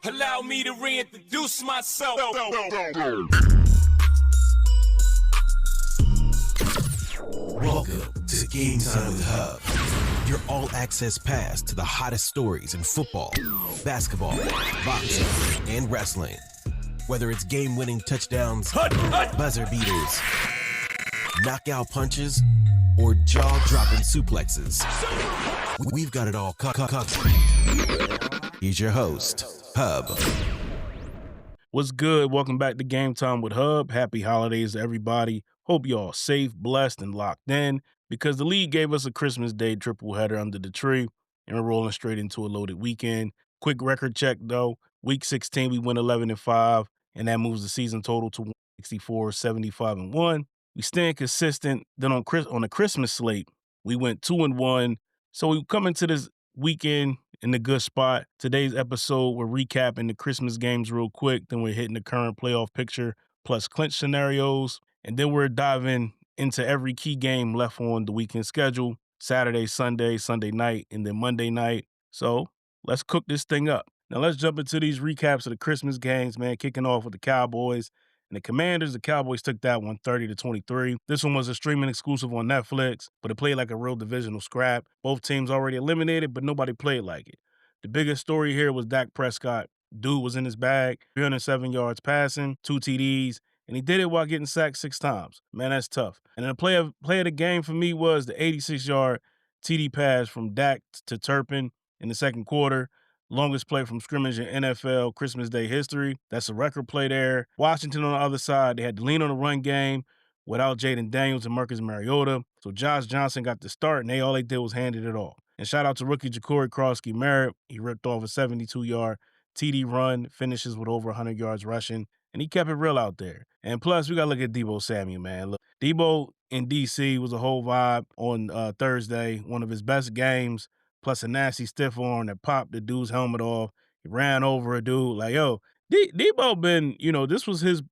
Allow me to reintroduce myself. Welcome to Game Time with Hubb, your all-access pass to the hottest stories in football, basketball, boxing, and wrestling. Whether it's game-winning touchdowns, buzzer beaters, knockout punches, or jaw-dropping suplexes, we've got it all covered. He's your host, Hubb. What's good? Welcome back to Game Time with Hubb. Happy holidays to everybody. Hope you all safe, blessed, and locked in because the league gave us a Christmas Day tripleheader under the tree, and we're rolling straight into a loaded weekend. Quick record check, though. Week 16, we went 11-5, and that moves the season total to 164, 75-1. We staying consistent. Then on the Christmas slate, we went 2-1. So we come into this weekend in a good spot. Today's episode, we're recapping the Christmas games real quick. Then we're hitting the current playoff picture plus clinch scenarios. And then we're diving into every key game left on the weekend schedule. Saturday, Sunday, Sunday night, and then Monday night. So let's cook this thing up. Now let's jump into these recaps of the Christmas games, man. Kicking off with the Cowboys and the Commanders. The Cowboys took that one 30-23. This one was a streaming exclusive on Netflix, but it played like a real divisional scrap. Both teams already eliminated, but nobody played like it. The biggest story here was Dak Prescott. Dude was in his bag, 307 yards passing, 2 TDs, and he did it while getting sacked 6 times. Man, that's tough. And then the play of the game for me was the 86-yard TD pass from Dak to Turpin in the second quarter. Longest play from scrimmage in NFL Christmas Day history. That's a record play there. Washington on the other side, they had to lean on the run game without Jaden Daniels and Marcus Mariota. So Josh Johnson got the start, and all they did was handed it off. And shout out to rookie Ja'Cory Krosky-Merritt. He ripped off a 72-yard TD run, finishes with over 100 yards rushing, and he kept it real out there. And plus, we got to look at Deebo Samuel, man. Look, Deebo in D.C. was a whole vibe on Thursday, one of his best games, plus a nasty stiff arm that popped the dude's helmet off. He ran over a dude. Like, yo, Deebo been, this was his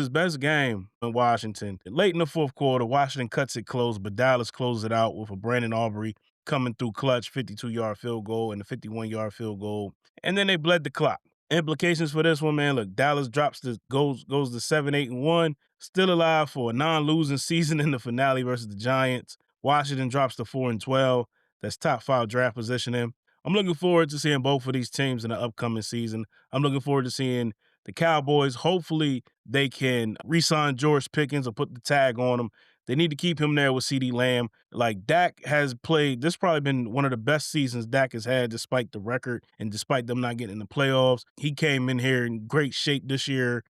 best game in Washington. Late in the fourth quarter, Washington cuts it close, but Dallas closes it out with a Brandon Aubrey coming through clutch, 52-yard field goal and a 51-yard field goal. And then they bled the clock. Implications for this one, man. Look, Dallas goes to 7-8-1, still alive for a non-losing season in the finale versus the Giants. Washington drops to 4-12. That's top 5 draft positioning. I'm looking forward to seeing both of these teams in the upcoming season. I'm looking forward to seeing the Cowboys. Hopefully they can re-sign George Pickens or put the tag on him. They need to keep him there with CeeDee Lamb. Like, Dak has played, this has probably been one of the best seasons Dak has had despite the record and despite them not getting in the playoffs. He came in here in great shape this year.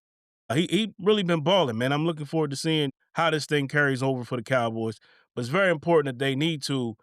He really been balling, man. I'm looking forward to seeing how this thing carries over for the Cowboys. But it's very important that they need to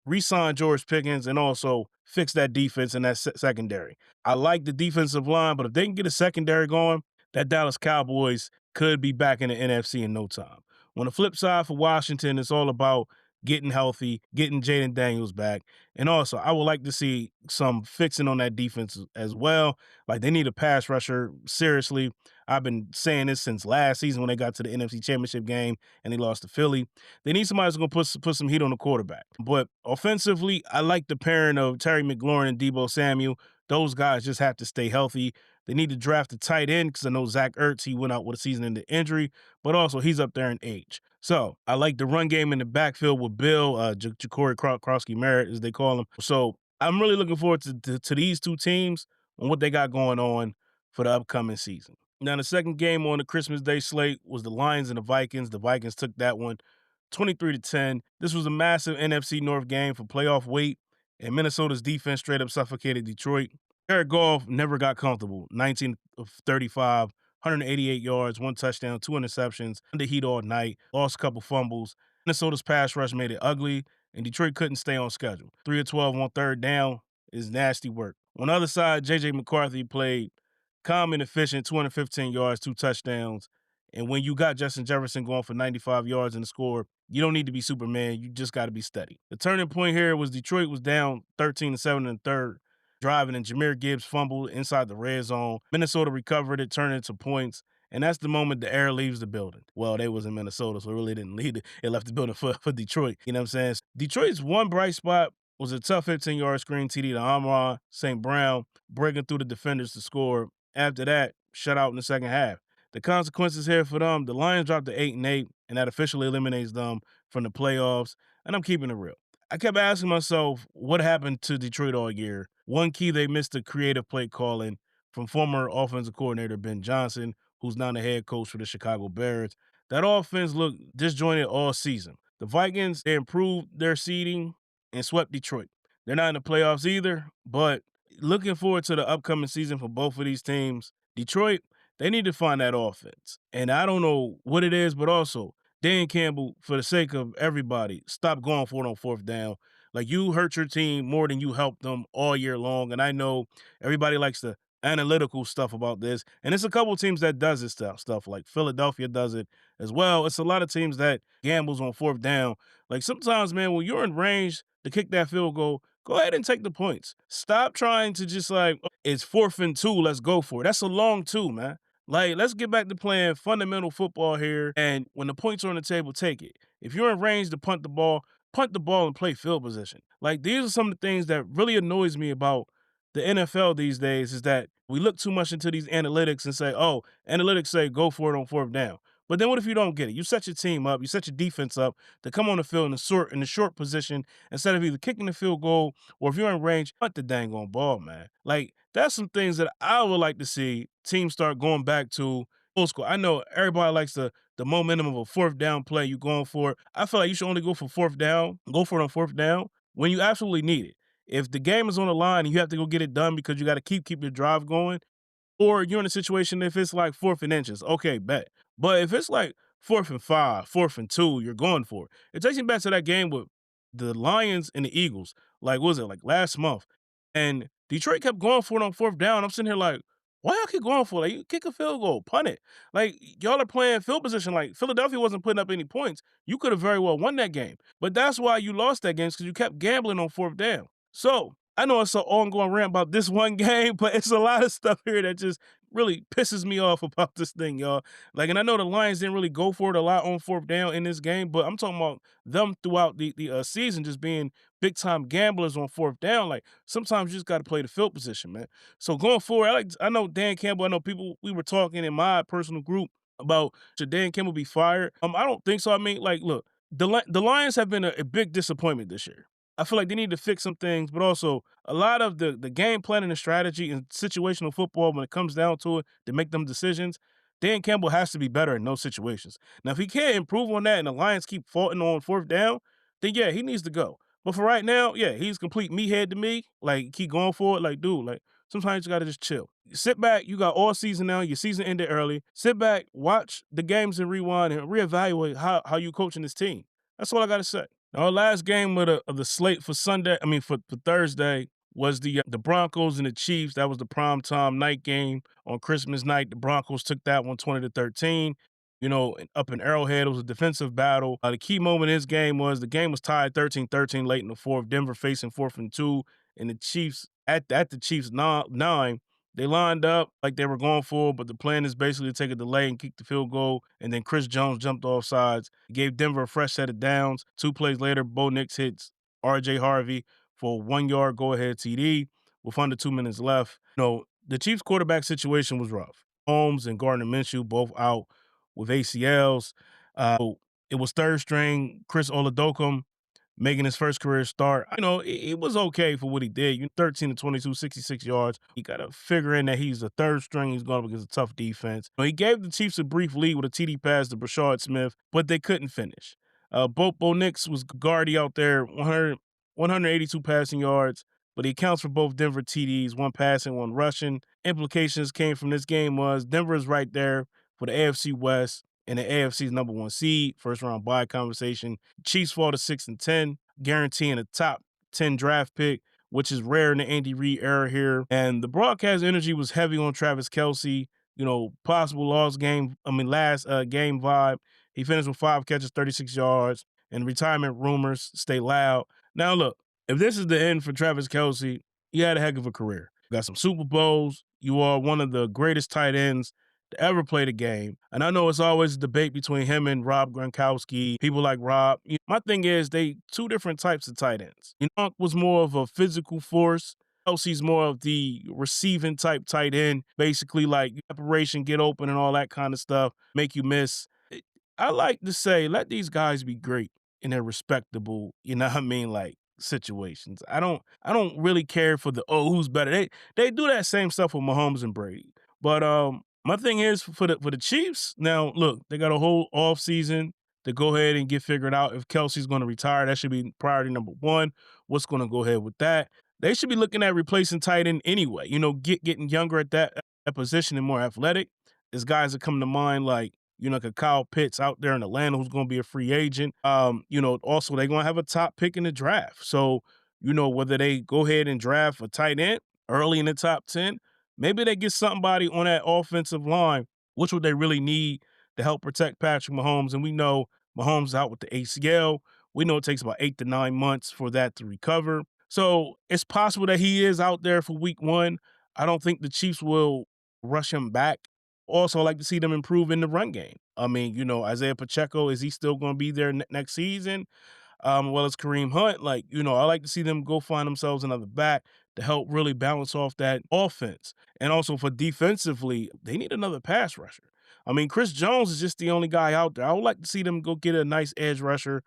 re-sign George Pickens and also fix that defense and that secondary. I like the defensive line, but if they can get a secondary going, that Dallas Cowboys could be back in the NFC in no time. On the flip side for Washington, it's all about getting healthy, getting Jaden Daniels back. And also, I would like to see some fixing on that defense as well. Like, they need a pass rusher, seriously. I've been saying this since last season when they got to the NFC Championship game and they lost to Philly. They need somebody who's going to put some heat on the quarterback. But offensively, I like the pairing of Terry McLaurin and Deebo Samuel. Those guys just have to stay healthy. They need to draft a tight end because I know Zach Ertz, he went out with a season-ending injury, but also he's up there in age. So I like the run game in the backfield with Bill, Ja'Cory Krosky-Merritt, as they call him. So I'm really looking forward to these two teams and what they got going on for the upcoming season. Now, the second game on the Christmas Day slate was the Lions and the Vikings. The Vikings took that one 23-10. This was a massive NFC North game for playoff weight, and Minnesota's defense straight up suffocated Detroit. Jared Goff never got comfortable. 19 of 35, 188 yards, 1 touchdown, 2 interceptions, under heat all night, lost a couple fumbles. Minnesota's pass rush made it ugly, and Detroit couldn't stay on schedule. 3 of 12 on third down is nasty work. On the other side, J.J. McCarthy played calm and efficient, 215 yards, 2 touchdowns. And when you got Justin Jefferson going for 95 yards in the score, you don't need to be Superman. You just got to be steady. The turning point here was Detroit was down 13-7 in the third, driving, and Jahmyr Gibbs fumbled inside the red zone. Minnesota recovered it, turned into points, and that's the moment the air leaves the building. Well, they was in Minnesota, so it really didn't leave it. It left the building for Detroit. You know what I'm saying? Detroit's one bright spot was a tough 15-yard screen TD to Amon St. Brown, breaking through the defenders to score. After that, shut out in the second half. The consequences here for them, the Lions dropped to 8-8, and that officially eliminates them from the playoffs. And I'm keeping it real. I kept asking myself what happened to Detroit all year. One key, they missed the creative play calling from former offensive coordinator Ben Johnson, who's now the head coach for the Chicago Bears. That offense looked disjointed all season. The Vikings, they improved their seeding and swept Detroit. They're not in the playoffs either, but looking forward to the upcoming season for both of these teams. Detroit, they need to find that offense. And I don't know what it is, but also Dan Campbell, for the sake of everybody, stop going for it on fourth down. Like, you hurt your team more than you helped them all year long. And I know everybody likes the analytical stuff about this. And it's a couple teams that does this stuff. Like Philadelphia does it as well. It's a lot of teams that gambles on fourth down. Like, sometimes, man, when you're in range to kick that field goal, go ahead and take the points. Stop trying to just like, "Oh, it's 4th and 2, let's go for it." That's a long two, man. Like, let's get back to playing fundamental football here. And when the points are on the table, take it. If you're in range to punt the ball and play field position. Like, these are some of the things that really annoys me about the NFL these days, is that we look too much into these analytics and say, oh, analytics say go for it on fourth down. But then what if you don't get it? You set your team up, you set your defense up to come on the field in the short position instead of either kicking the field goal, or if you're in range, punt the dang on ball, man. Like, that's some things that I would like to see teams start going back to old school. I know everybody likes the momentum of a fourth down play. You going for it. I feel like you should only go for fourth down, go for it on fourth down when you absolutely need it. If the game is on the line and you have to go get it done because you got to keep your drive going, or you're in a situation if it's like 4th and inches, okay, bet. But if it's like 4th and 5, 4th and 2, you're going for it. It takes me back to that game with the Lions and the Eagles. Like, what was it, like last month? And Detroit kept going for it on fourth down. I'm sitting here like, why y'all keep going for it? Like, you kick a field goal, punt it. Like, y'all are playing field position. Like, Philadelphia wasn't putting up any points. You could have very well won that game. But that's why you lost that game, because you kept gambling on fourth down. So I know it's an ongoing rant about this one game, but it's a lot of stuff here that just really pisses me off about this thing, y'all. Like, and I know the Lions didn't really go for it a lot on fourth down in this game, but I'm talking about them throughout the season just being big time gamblers on fourth down. Like, sometimes you just got to play the field position, man. So going forward, I know Dan Campbell. I know people. We were talking in my personal group about should Dan Campbell be fired. I don't think so. I mean, like, look, the Lions have been a big disappointment this year. I feel like they need to fix some things, but also a lot of the game planning and strategy and situational football, when it comes down to it, to make them decisions, Dan Campbell has to be better in those situations. Now, if he can't improve on that and the Lions keep faulting on fourth down, then yeah, he needs to go. But for right now, yeah, he's complete meathead to me. Like, keep going for it. Like, dude, like, sometimes you got to just chill. Sit back. You got all season now. Your season ended early. Sit back, watch the games and rewind and reevaluate how you coaching this team. That's all I got to say. Our last game of the slate for Sunday, for Thursday, was the Broncos and the Chiefs. That was the primetime night game on Christmas night. The Broncos took that one 20-13. You know, up in Arrowhead, it was a defensive battle. The key moment in this game was the game was tied 13-13 late in the fourth. Denver facing 4th and 2, and the Chiefs at the Chiefs 9. They lined up like they were going for it, but the plan is basically to take a delay and kick the field goal. And then Chris Jones jumped off sides, gave Denver a fresh set of downs. 2 plays later, Bo Nix hits R.J. Harvey for a 1-yard go-ahead TD with under 2 minutes left. You know, the Chiefs quarterback situation was rough. Holmes and Gardner Minshew both out with ACLs. It was third string Chris Oladokun making his first career start. You know, it was okay for what he did. 13-22, 66 yards. You got to figure in that he's the third string. He's going up against a tough defense. He gave the Chiefs a brief lead with a TD pass to Brashard Smith, but they couldn't finish. Bo Nix was guardy out there, 182 passing yards, but he accounts for both Denver TDs, one passing, one rushing. Implications came from this game was Denver is right there for the AFC West and the AFC's number 1 seed, first round bye conversation. Chiefs fall to 6-10, guaranteeing a top 10 draft pick, which is rare in the Andy Reid era here. And the broadcast energy was heavy on Travis Kelce. You know, possible last game vibe. He finished with 5 catches, 36 yards, and retirement rumors stay loud. Now, look, if this is the end for Travis Kelce, he had a heck of a career. Got some Super Bowls. You are one of the greatest tight ends to ever play the game. And I know it's always a debate between him and Rob Gronkowski, people like Rob. My thing is they two different types of tight ends. Gronk was more of a physical force. Kelsey's more of the receiving type tight end, basically like separation, get open and all that kind of stuff, make you miss. I like to say, let these guys be great in their respectable, like situations. I don't really care for the who's better. They do that same stuff with Mahomes and Brady. But my thing is for the Chiefs, now look, they got a whole off season to go ahead and get figured out. If Kelsey's going to retire, that should be priority number one. What's going to go ahead with that? They should be looking at replacing tight end anyway. Getting younger at that position and more athletic. There's guys that come to mind like like a Kyle Pitts out there in Atlanta who's going to be a free agent. Also they're going to have a top pick in the draft. So, whether they go ahead and draft a tight end early in the top 10, maybe they get somebody on that offensive line, which would they really need to help protect Patrick Mahomes. And we know Mahomes is out with the ACL. We know it takes about 8 to 9 months for that to recover. So it's possible that he is out there for week 1. I don't think the Chiefs will rush him back. Also, I like to see them improve in the run game. I mean, Isaiah Pacheco, is he still going to be there next season? Well as Kareem Hunt, I like to see them go find themselves another back to help really balance off that offense. And also for defensively, they need another pass rusher. I mean, Chris Jones is just the only guy out there. I would like to see them go get a nice edge rusher,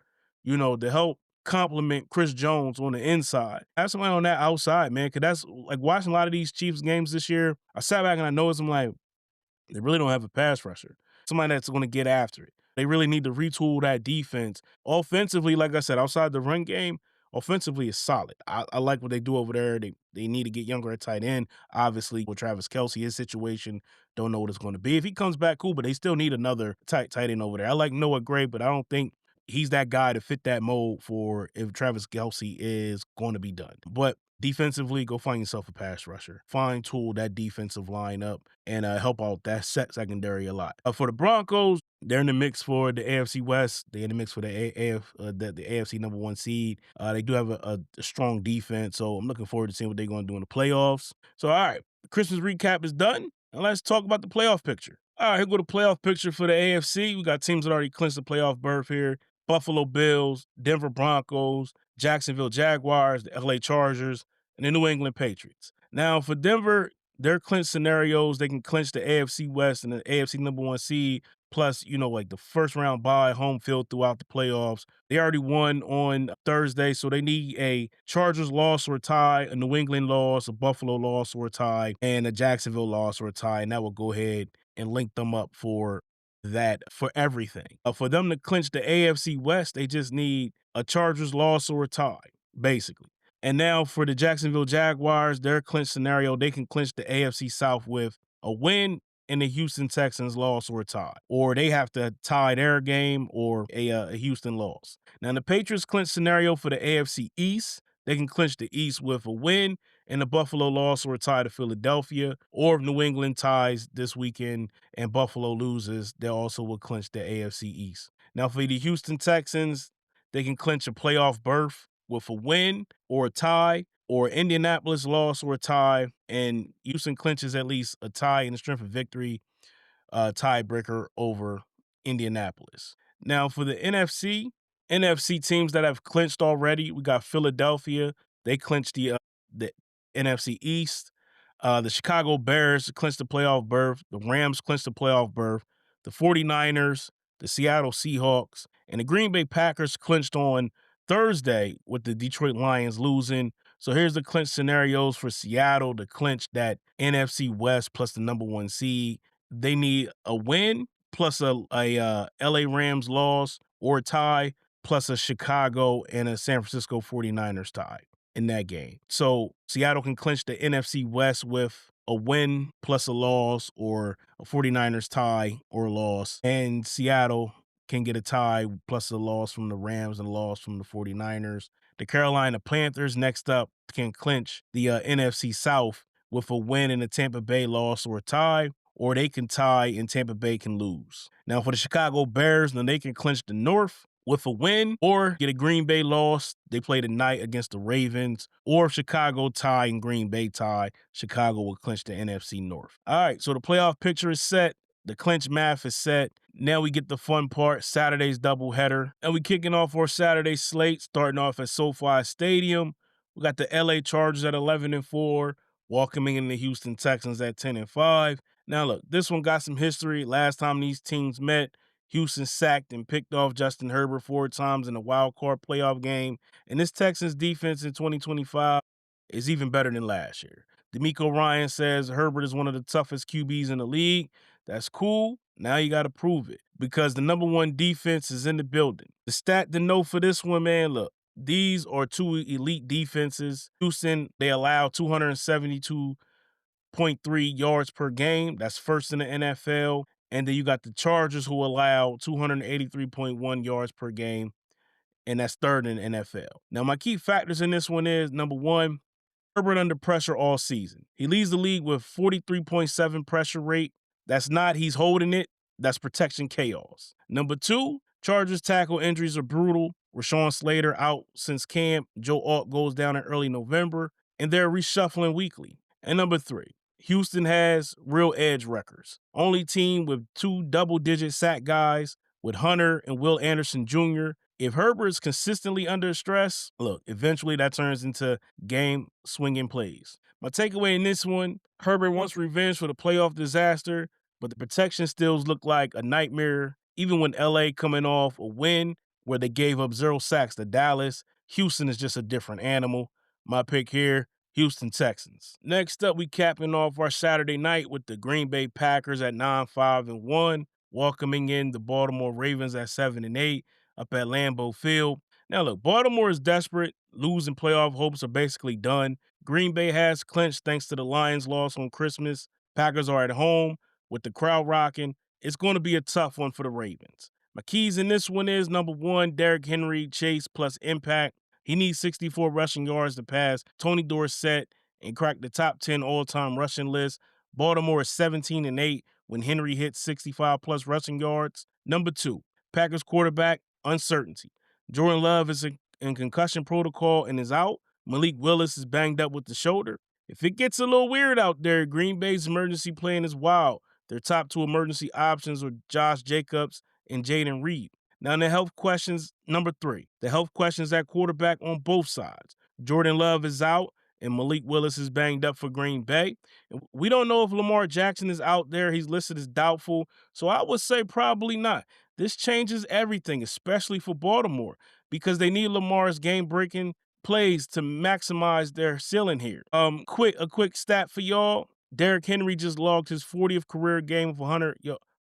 to help complement Chris Jones on the inside. Have somebody on that outside, man, because that's like watching a lot of these Chiefs games this year. I sat back and I noticed, I'm like, they really don't have a pass rusher, somebody that's going to get after it. They really need to retool that defense. Offensively, like I said, outside the run game, offensively is solid. I like what they do over there. They need to get younger at tight end. Obviously, with Travis Kelce, his situation, don't know what it's going to be. If he comes back, cool, but they still need another tight end over there. I like Noah Gray, but I don't think he's that guy to fit that mold for if Travis Kelce is going to be done. But defensively, go find yourself a pass rusher. Fine tool that defensive line up and help out that secondary a lot. For the Broncos, they're in the mix for the AFC West. They're in the mix for the AFC number 1 seed. They do have a strong defense, so I'm looking forward to seeing what they're going to do in the playoffs. So, all right, the Christmas recap is done, and let's talk about the playoff picture. All right, here go the playoff picture for the AFC. We got teams that already clinched the playoff berth here. Buffalo Bills, Denver Broncos, Jacksonville Jaguars, the LA Chargers, and the New England Patriots. Now, for Denver, their clinch scenarios, they can clinch the AFC West and the AFC number 1 seed, plus, like the first round bye, home field throughout the playoffs. They already won on Thursday, so they need a Chargers loss or a tie, a New England loss, a Buffalo loss or a tie, and a Jacksonville loss or a tie, and that will go ahead and link them up for that for everything. For them to clinch the AFC West, they just need a Chargers loss or a tie, basically. And now for the Jacksonville Jaguars, their clinch scenario, they can clinch the AFC South with a win and the Houston Texans loss or a tie. Or they have to tie their game or a Houston loss. Now, in the Patriots clinch scenario for the AFC East, they can clinch the East with a win and a Buffalo loss or a tie to Philadelphia. Or if New England ties this weekend and Buffalo loses, they also will clinch the AFC East. Now, for the Houston Texans, they can clinch a playoff berth with a win or a tie, or Indianapolis loss or a tie, and Houston clinches at least a tie in the strength of victory, tiebreaker over Indianapolis. Now for the NFC teams that have clinched already, we got Philadelphia. They clinched the NFC East. The Chicago Bears clinched the playoff berth. The Rams clinched the playoff berth. The 49ers, the Seattle Seahawks, and the Green Bay Packers clinched on Thursday with the Detroit Lions losing. So here's the clinch scenarios for Seattle to clinch that NFC West plus the number 1 seed. They need a win plus a LA Rams loss or a tie plus a Chicago and a San Francisco 49ers tie in that game. So Seattle can clinch the NFC West with a win plus a loss or a 49ers tie or loss. And Seattle can get a tie plus a loss from the Rams and a loss from the 49ers. The Carolina Panthers next up can clinch the NFC South with a win and a Tampa Bay loss or a tie, or they can tie and Tampa Bay can lose. Now for the Chicago Bears, then they can clinch the North with a win or get a Green Bay loss. They play tonight against the Ravens, or if Chicago tie and Green Bay tie, Chicago will clinch the NFC North. All right, so the playoff picture is set. The Clinch math is set. Now we get the fun part, Saturday's doubleheader. And we kicking off our Saturday slate, starting off at SoFi Stadium. We got the LA Chargers at 11-4, welcoming in the Houston Texans at 10-5. Now look, this one got some history. Last time these teams met, Houston sacked and picked off Justin Herbert 4 times in a wild card playoff game. And this Texans defense in 2025 is even better than last year. D'Amico Ryan says Herbert is one of the toughest QBs in the league. That's cool. Now you got to prove it because the number one defense is in the building. The stat to know for this one, man, look, these are two elite defenses. Houston, they allow 272.3 yards per game. That's first in the NFL. And then you got the Chargers who allow 283.1 yards per game, and that's third in the NFL. Now, my key factors in this one is, number one, Herbert under pressure all season. He leads the league with 43.7 pressure rate. That's not he's holding it. That's protection chaos. Number two, Chargers tackle injuries are brutal. Rashawn Slater out since camp. Joe Alt goes down in early November, and they're reshuffling weekly. And number three, Houston has real edge wreckers. Only team with 2 double-digit sack guys with Hunter and Will Anderson Jr. If Herbert is consistently under stress, look, eventually that turns into game-swinging plays. My takeaway in this one, Herbert wants revenge for the playoff disaster, but the protection stills look like a nightmare. Even when LA coming off a win where they gave up 0 sacks to Dallas, Houston is just a different animal. My pick here, Houston Texans. Next up, we capping off our Saturday night with the Green Bay Packers at 9-5-1, welcoming in the Baltimore Ravens at 7-8 up at Lambeau Field. Now look, Baltimore is desperate. Losing playoff hopes are basically done. Green Bay has clinched thanks to the Lions' loss on Christmas. Packers are at home with the crowd rocking. It's going to be a tough one for the Ravens. My keys in this one is, number one, Derrick Henry, chase plus impact. He needs 64 rushing yards to pass Tony Dorsett and crack the top 10 all-time rushing list. Baltimore is 17-8 when Henry hits 65 plus rushing yards. Number two, Packers quarterback, uncertainty. Jordan Love is in concussion protocol and is out. Malik Willis is banged up with the shoulder. If it gets a little weird out there, Green Bay's emergency plan is wild. Their top 2 emergency options are Josh Jacobs and Jaden Reed. Now, in the health questions, number 3, the health questions at quarterback on both sides. Jordan Love is out, and Malik Willis is banged up for Green Bay. We don't know if Lamar Jackson is out there. He's listed as doubtful, so I would say probably not. This changes everything, especially for Baltimore, because they need Lamar's game-breaking plays to maximize their ceiling here. A quick stat for y'all. Derrick Henry just logged his 40th career game of 100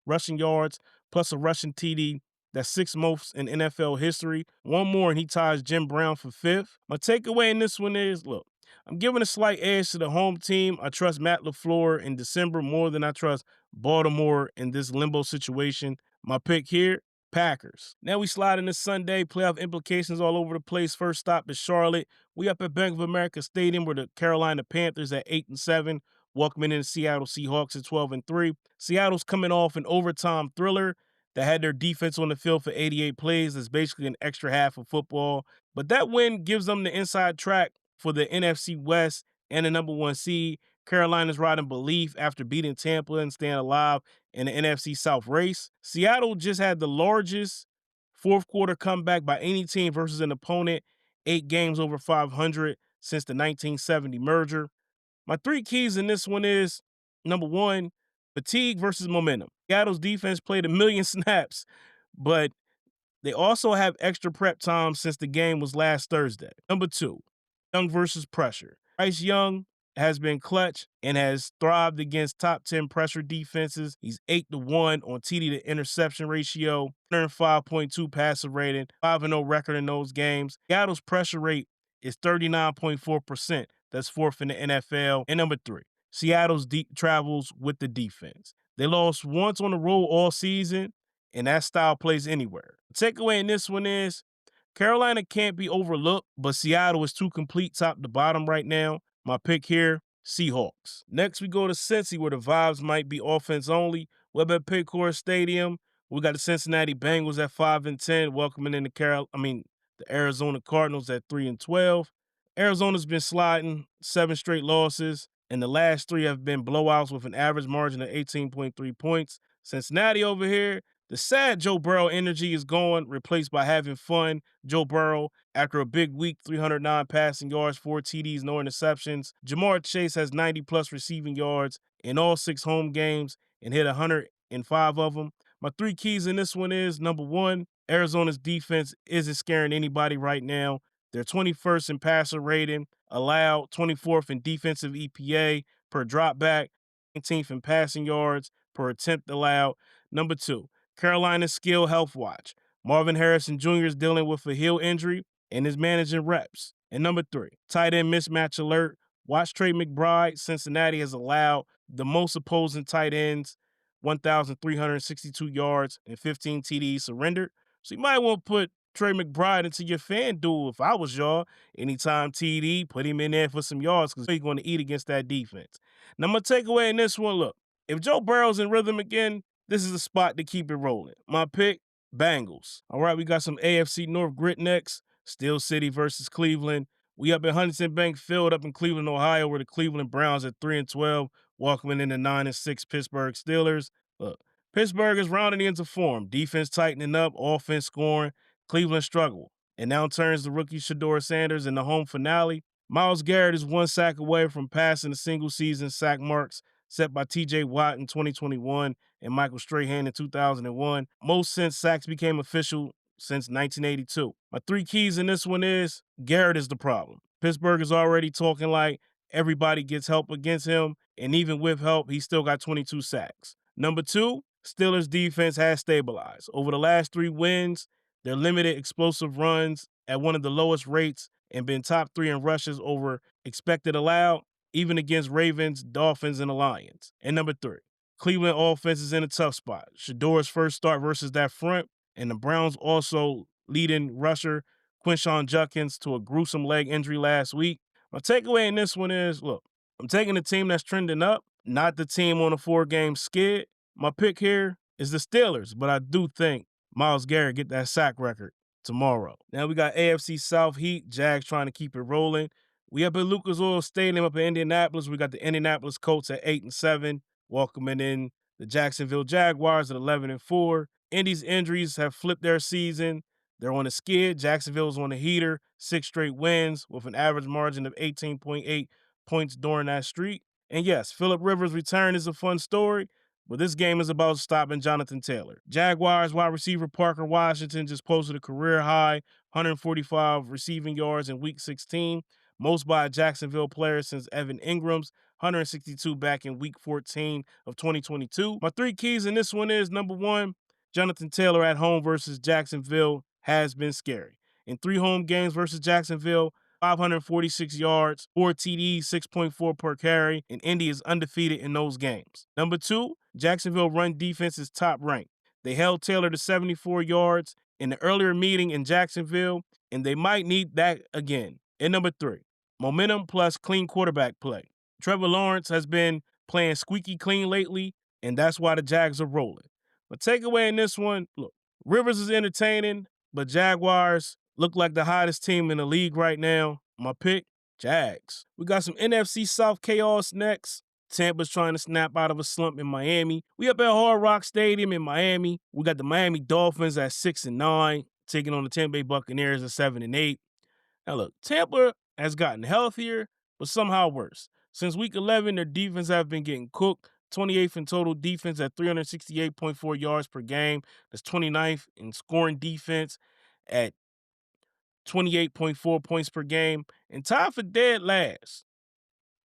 rushing yards plus a rushing TD. That's 6th most in NFL history. One more and he ties Jim Brown for 5th. My takeaway in this one is, look, I'm giving a slight edge to the home team. I trust Matt LaFleur in December more than I trust Baltimore in this limbo situation. My pick here, Packers. Now we slide into Sunday, playoff implications all over the place. First stop is Charlotte. We up at Bank of America Stadium where the Carolina Panthers at 8-7, welcoming in the Seattle Seahawks at 12-3. Seattle's coming off an overtime thriller that had their defense on the field for 88 plays. That's basically an extra half of football. But that win gives them the inside track for the NFC West and the number 1 seed. Carolina's riding belief after beating Tampa and staying alive in the NFC South race. Seattle just had the largest fourth quarter comeback by any team versus an opponent, 8 games over 500 since the 1970 merger. My 3 keys in this one is, number 1, fatigue versus momentum. Seattle's defense played a million snaps, but they also have extra prep time since the game was last Thursday. Number 2, Young versus pressure. Bryce Young has been clutch and has thrived against top 10 pressure defenses. He's 8-1 on TD to interception ratio, 105.2 passer rating, 5-0 record in those games. Seattle's pressure rate is 39.4%. That's 4th in the NFL. And number 3, Seattle's travels with the defense. They lost once on the road all season, and that style plays anywhere. The takeaway in this one is Carolina can't be overlooked, but Seattle is too complete top to bottom right now. My pick here, Seahawks. Next, we go to Cincy, where the vibes might be offense only. We're at Paycor Stadium. We got the Cincinnati Bengals at 5-10, welcoming in the Arizona Cardinals at 3-12. Arizona's been sliding, 7 straight losses, and the last 3 have been blowouts with an average margin of 18.3 points. Cincinnati over here, the sad Joe Burrow energy is gone, replaced by having fun Joe Burrow. After a big week, 309 passing yards, 4 TDs, no interceptions. Jamar Chase has 90-plus receiving yards in all 6 home games and hit 105 of them. My 3 keys in this one is, number 1, Arizona's defense isn't scaring anybody right now. They're 21st in passer rating, allowed 24th in defensive EPA per dropback, 19th in passing yards per attempt allowed. Number 2, Carolina's skill health watch. Marvin Harrison Jr. is dealing with a heel injury and is managing reps. And number 3, tight end mismatch alert. Watch Trey McBride. Cincinnati has allowed the most opposing tight ends, 1,362 yards and 15 TDs surrendered. So you might want to put Trey McBride into your fan duel if I was y'all. Anytime TD, put him in there for some yards because he's going to eat against that defense. Now, my takeaway in this one, look, if Joe Burrow's in rhythm again, this is a spot to keep it rolling. My pick, Bengals. All right, we got some AFC North grit next. Steel City versus Cleveland. We up at Huntington Bank Field up in Cleveland, Ohio, where the Cleveland Browns at 3-12, welcoming in the 9-6 Pittsburgh Steelers. Look, Pittsburgh is rounding into form. Defense tightening up, offense scoring. Cleveland struggle. And now turns the rookie Shador Sanders in the home finale. Myles Garrett is 1 sack away from passing the single-season sack marks set by T.J. Watt in 2021 and Michael Strahan in 2001. Most since sacks became official since 1982. My 3 keys in this one is Garrett is the problem. Pittsburgh is already talking like everybody gets help against him, and even with help, he still got 22 sacks. Number 2, Steelers defense has stabilized. Over the last 3 wins, their limited explosive runs at one of the lowest rates and been top 3 in rushes over expected allowed, even against Ravens, Dolphins, and the Lions. And number 3, Cleveland offense is in a tough spot. Shador's first start versus that front, and the Browns also leading rusher Quinshon Judkins to a gruesome leg injury last week. My takeaway in this one is, look, I'm taking the team that's trending up, not the team on a 4-game skid. My pick here is the Steelers, but I do think Myles Garrett get that sack record tomorrow. Now we got AFC South Heat, Jags trying to keep it rolling. We up at Lucas Oil Stadium up in Indianapolis. We got the Indianapolis Colts at 8-7, welcoming in the Jacksonville Jaguars at 11-4. Indy's injuries have flipped their season. They're on a skid. Jacksonville's on a heater, 6 straight wins with an average margin of 18.8 points during that streak. And yes, Phillip Rivers' return is a fun story, but this game is about stopping Jonathan Taylor. Jaguars wide receiver Parker Washington just posted a career high 145 receiving yards in Week 16, most by a Jacksonville player since Evan Ingram's 162 back in Week 14 of 2022. My 3 keys in this one is, number 1, Jonathan Taylor at home versus Jacksonville has been scary. In 3 home games versus Jacksonville, 546 yards, 4 TDs, 6.4 per carry, and Indy is undefeated in those games. Number 2, Jacksonville run defense is top ranked. They held Taylor to 74 yards in the earlier meeting in Jacksonville, and they might need that again. And number 3, momentum plus clean quarterback play. Trevor Lawrence has been playing squeaky clean lately, and that's why the Jags are rolling. But takeaway in this one, look, Rivers is entertaining, but Jaguars look like the hottest team in the league right now. My pick, Jags. We got some NFC South chaos next. Tampa's trying to snap out of a slump in Miami. We up at Hard Rock Stadium in Miami. We got the Miami Dolphins at 6-9, taking on the Tampa Bay Buccaneers at 7-8. Now look, Tampa has gotten healthier, but somehow worse. Since Week 11, their defense have been getting cooked. 28th in total defense at 368.4 yards per game. That's 29th in scoring defense at 28.4 points per game. And tied for dead last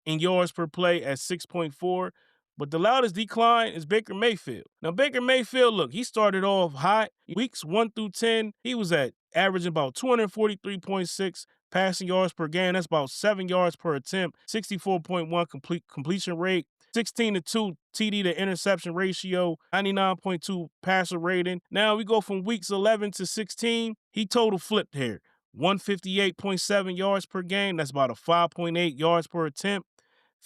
in yards per play at 6.4. But the loudest decline is Baker Mayfield. Now, Baker Mayfield, look, he started off hot. Weeks 1 through 10, he was at averaging about 243.6 passing yards per game. That's about 7 yards per attempt, 64.1 completion rate, 16-2 TD to interception ratio, 99.2 passer rating. Now we go from weeks 11 to 16. He total flipped here. 158.7 yards per game. That's about a 5.8 yards per attempt.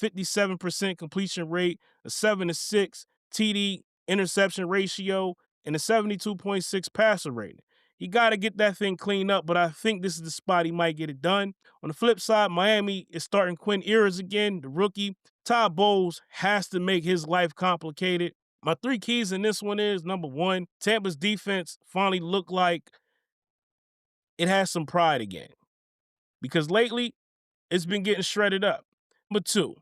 57% completion rate, a 7-6 TD interception ratio, and a 72.6 passer rating. He got to get that thing cleaned up, but I think this is the spot he might get it done. On the flip side, Miami is starting Quinn Ewers again, the rookie. Todd Bowles has to make his life complicated. My three keys in this one is, number one, Tampa's defense finally looked like it has some pride again. Because lately, it's been getting shredded up. Number two,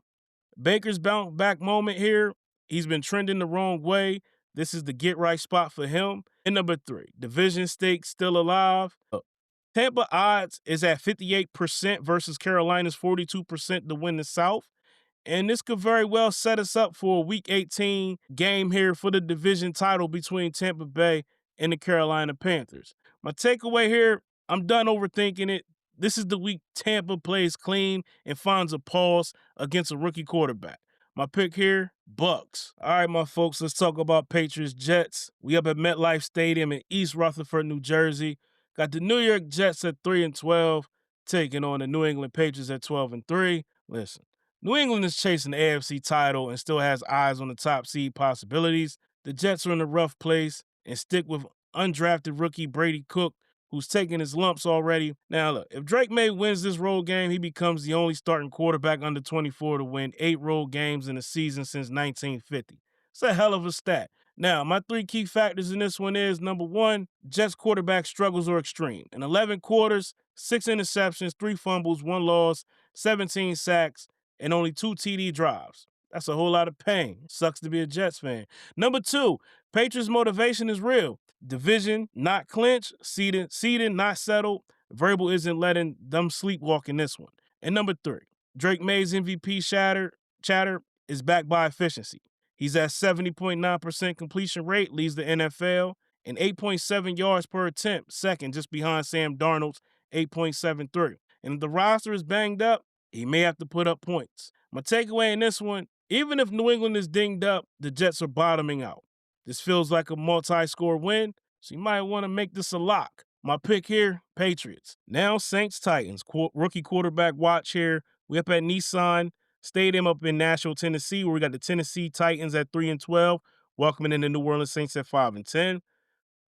Baker's bounce back moment here. He's been trending the wrong way. This is the get right spot for him. And number three, division stakes still alive. Tampa odds is at 58% versus Carolina's 42% to win the South. And this could very well set us up for a Week 18 game here for the division title between Tampa Bay and the Carolina Panthers. My takeaway here, I'm done overthinking it. This is the week Tampa plays clean and finds a pause against a rookie quarterback. My pick here, Bucks. All right, my folks, let's talk about Patriots-Jets. We up at MetLife Stadium in East Rutherford, New Jersey. Got the New York Jets at 3-12, taking on the New England Patriots at 12-3. Listen, New England is chasing the AFC title and still has eyes on the top seed possibilities. The Jets are in a rough place and stick with undrafted rookie Brady Cook, who's taking his lumps already. Now, look, if Drake May wins this road game, he becomes the only starting quarterback under 24 to win 8 road games in a season since 1950. It's a hell of a stat. Now, my three key factors in this one is, number one, Jets quarterback struggles are extreme. In 11 quarters, 6 interceptions, 3 fumbles, 1 loss, 17 sacks, and only 2 TD drives. That's a whole lot of pain. Sucks to be a Jets fan. Number two, Patriots' motivation is real. Division, not clinch. Seeding, not settled. Verbal isn't letting them sleepwalk in this one. And number three, Drake May's MVP chatter is backed by efficiency. He's at 70.9% completion rate, leads the NFL, and 8.7 yards per attempt, second just behind Sam Darnold's 8.73. And if the roster is banged up, he may have to put up points. My takeaway in this one, even if New England is dinged up, the Jets are bottoming out. This feels like a multi-score win, so you might want to make this a lock. My pick here, Patriots. Now Saints-Titans. Rookie quarterback watch here. We up at Nissan Stadium up in Nashville, Tennessee, where we got the Tennessee Titans at 3-12, welcoming in the New Orleans Saints at 5-10.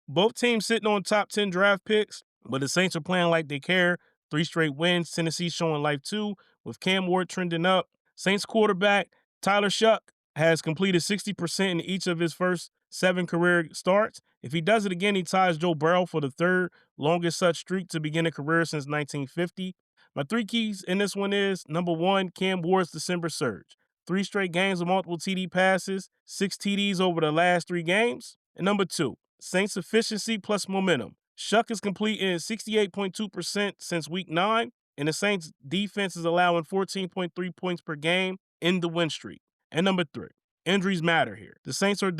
Both teams sitting on top 10 draft picks, but the Saints are playing like they care. 3 straight wins. Tennessee showing life too, with Cam Ward trending up. Saints quarterback Tyler Shuck has completed 60% in each of his first 7 career starts. If he does it again, he ties Joe Burrow for the 3rd longest such streak to begin a career since 1950. My 3 keys in this one is, number one, Cam Ward's December surge. 3 straight games of multiple TD passes, 6 TDs over the last 3 games. And number 2, Saints efficiency plus momentum. Shuck is completing 68.2% since week 9, and the Saints defense is allowing 14.3 points per game in the win streak. And number 3, injuries matter here. The Saints are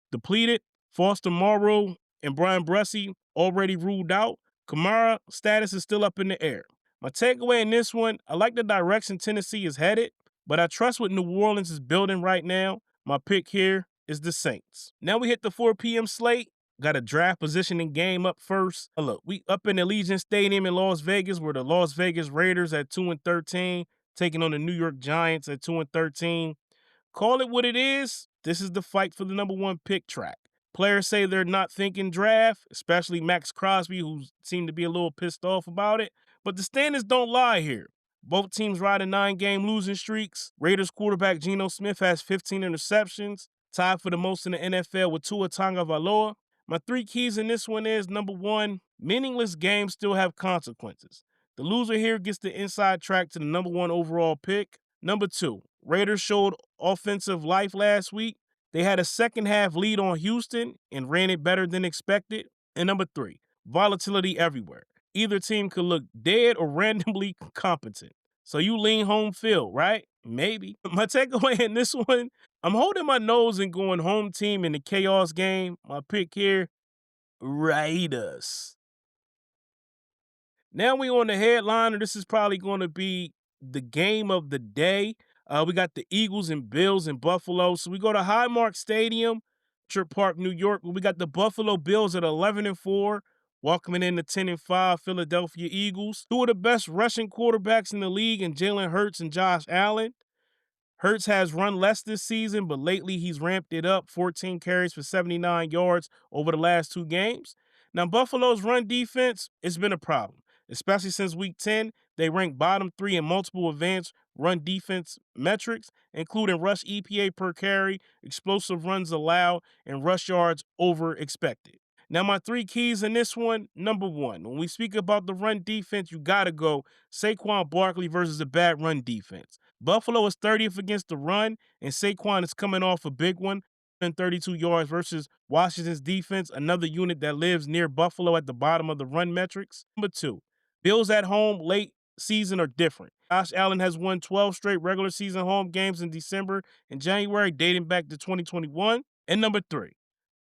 depleted. Foster Moreau and Brian Bresee already ruled out. Kamara status is still up in the air. My takeaway in this one, I like the direction Tennessee is headed, but I trust what New Orleans is building right now. My pick here is the Saints. Now we hit the 4 p.m. slate. Got a draft positioning game up first. Look, we up in Allegiant Stadium in Las Vegas, where the Las Vegas Raiders at 2-13, taking on the New York Giants at 2-13. Call it what it is. This is the fight for the number 1 pick track. Players say they're not thinking draft, especially Max Crosby, who seemed to be a little pissed off about it. But the standards don't lie here. Both teams ride 9-game losing streaks. Raiders quarterback Geno Smith has 15 interceptions, tied for the most in the NFL with Tua Tagovailoa. My 3 keys in this one is, number 1, meaningless games still have consequences. The loser here gets the inside track to the number 1 overall pick. Number 2, Raiders showed offensive life last week. They had a second-half lead on Houston and ran it better than expected. And number 3, volatility everywhere. Either team could look dead or randomly competent. So you lean home field, right? Maybe. My takeaway in this one, I'm holding my nose and going home team in the chaos game. My pick here, Raiders. Now we on the headliner. This is probably going to be the game of the day. We got the Eagles and Bills in Buffalo. So we go to Highmark Stadium, Trip Park, New York. We got the Buffalo Bills at 11-4, welcoming in the 10-5 Philadelphia Eagles. 2 of the best rushing quarterbacks in the league in Jalen Hurts and Josh Allen. Hurts has run less this season, but lately he's ramped it up, 14 carries for 79 yards over the last 2 games. Now, Buffalo's run defense, it's been a problem, especially since week 10. They ranked bottom 3 in multiple advanced run defense metrics, including rush EPA per carry, explosive runs allowed, and rush yards over expected. Now, my three keys in this one, number one, when we speak about the run defense, you got to go Saquon Barkley versus a bad run defense. Buffalo is 30th against the run, and Saquon is coming off a big one, 32 yards versus Washington's defense, another unit that lives near Buffalo at the bottom of the run metrics. Number two, Bills at home late season are different. Josh Allen has won 12 straight regular season home games in December and January, dating back to 2021. And number three,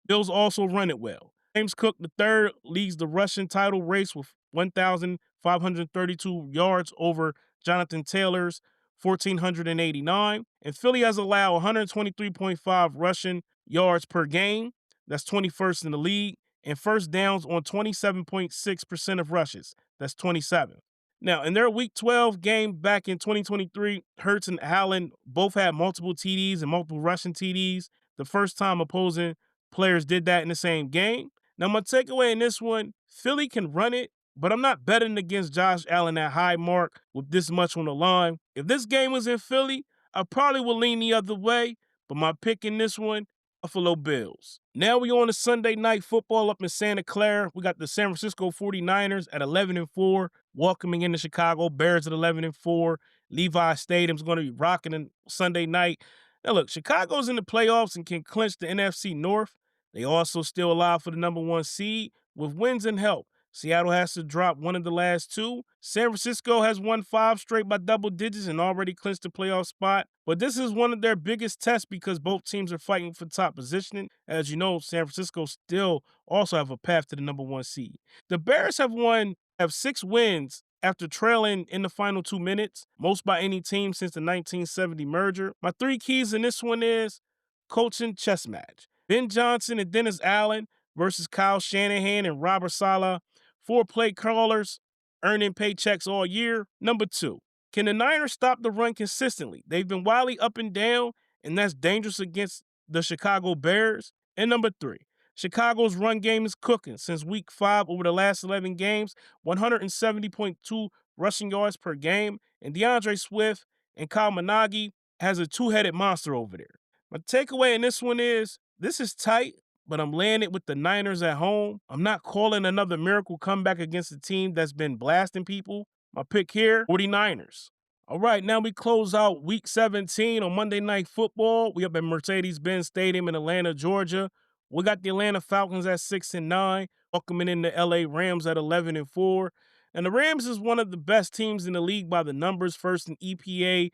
Bills also run it well. James Cook III leads the rushing title race with 1,532 yards over Jonathan Taylor's 1,489. And Philly has allowed 123.5 rushing yards per game. That's 21st in the league. And first downs on 27.6% of rushes. That's 27th. Now, in their Week 12 game back in 2023, Hurts and Allen both had multiple TDs and multiple rushing TDs. The first time opposing players did that in the same game. Now, my takeaway in this one, Philly can run it, but I'm not betting against Josh Allen at high mark with this much on the line. If this game was in Philly, I probably would lean the other way, but my pick in this one, Buffalo Bills. Now we on to Sunday night football up in Santa Clara. We got the San Francisco 49ers at 11-4, welcoming in the Chicago Bears at 11-4. Levi Stadium's going to be rocking on Sunday night. Now look, Chicago's in the playoffs and can clinch the NFC North. They also still alive for the number one seed with wins and help. Seattle has to drop one of the last two. San Francisco has won 5 straight by double digits and already clinched the playoff spot. But this is one of their biggest tests because both teams are fighting for top positioning. As you know, San Francisco still also have a path to the number one seed. The Bears have 6 wins after trailing in the final 2 minutes, most by any team since the 1970 merger. My 3 keys in this one is coaching chess match. Ben Johnson and Dennis Allen versus Kyle Shanahan and Robert Saleh, 4 play callers earning paychecks all year. Number 2, can the Niners stop the run consistently? They've been wildly up and down, and that's dangerous against the Chicago Bears. And number 3, Chicago's run game is cooking. Since week 5 over the last 11 games, 170.2 rushing yards per game, and DeAndre Swift and Kyle Managi has a 2-headed monster over there. My takeaway in this one is, this is tight, but I'm laying it with the Niners at home. I'm not calling another miracle comeback against a team that's been blasting people. My pick here, 49ers. All right, now we close out Week 17 on Monday Night Football. We up at Mercedes-Benz Stadium in Atlanta, Georgia. We got the Atlanta Falcons at 6-9, welcoming in the LA Rams at 11-4. And the Rams is one of the best teams in the league by the numbers, first in EPA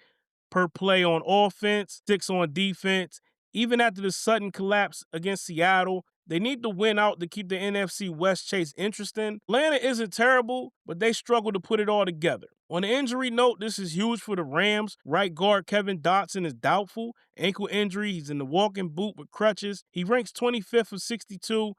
per play on offense, 6 on defense. Even after the sudden collapse against Seattle, they need to win out to keep the NFC West chase interesting. Atlanta isn't terrible, but they struggle to put it all together. On the injury note, this is huge for the Rams. Right guard Kevin Dotson is doubtful. Ankle injury, he's in the walking boot with crutches. He ranks 25th of 62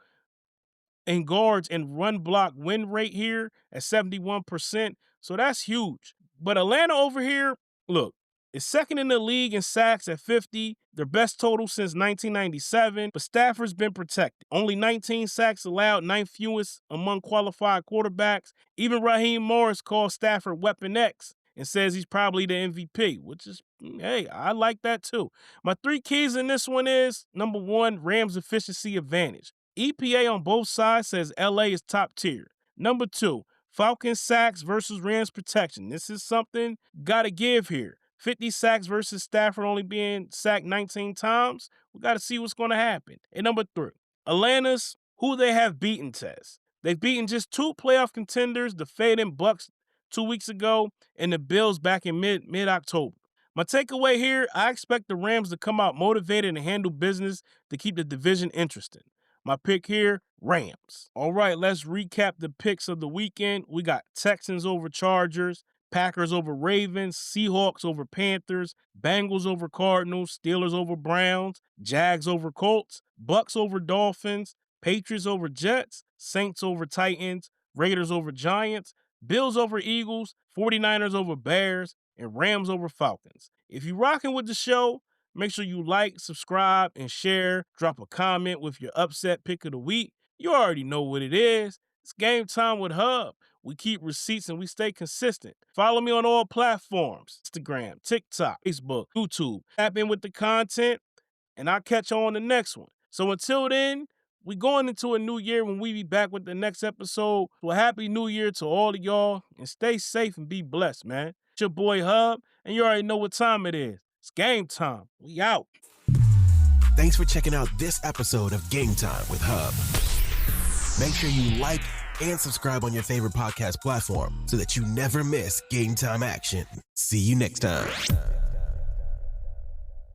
in guards and run block win rate here at 71%. So that's huge. But Atlanta over here, look, is second in the league in sacks at 50, their best total since 1997, but Stafford's been protected. Only 19 sacks allowed, 9th fewest among qualified quarterbacks. Even Raheem Morris calls Stafford Weapon X and says he's probably the MVP, which is, hey, I like that too. My 3 keys in this one is, number 1, Rams efficiency advantage. EPA on both sides says LA is top tier. Number 2, Falcons sacks versus Rams protection. This is something gotta give here. 50 sacks versus Stafford only being sacked 19 times. We got to see what's going to happen. And number 3, Atlanta's who they have beaten test. They've beaten just 2 playoff contenders, the fading Bucks 2 weeks ago and the Bills back in mid-October. My takeaway here, I expect the Rams to come out motivated and handle business to keep the division interesting. My pick here, Rams. All right, let's recap the picks of the weekend. We got Texans over Chargers, Packers over Ravens, Seahawks over Panthers, Bengals over Cardinals, Steelers over Browns, Jags over Colts, Bucks over Dolphins, Patriots over Jets, Saints over Titans, Raiders over Giants, Bills over Eagles, 49ers over Bears, and Rams over Falcons. If you're rocking with the show, make sure you like, subscribe, and share. Drop a comment with your upset pick of the week. You already know what it is. It's game time with Hubb. We keep receipts and we stay consistent. Follow me on all platforms: Instagram, TikTok, Facebook, YouTube. Tap in with the content, and I'll catch you on the next one. So until then, we going into a new year when we be back with the next episode. Well, happy new year to all of y'all, and stay safe and be blessed, man. It's your boy Hubb, and you already know what time it is. It's game time. We out. Thanks for checking out this episode of Game Time with Hubb. Make sure you like and subscribe on your favorite podcast platform so that you never miss Game Time action. See you next time.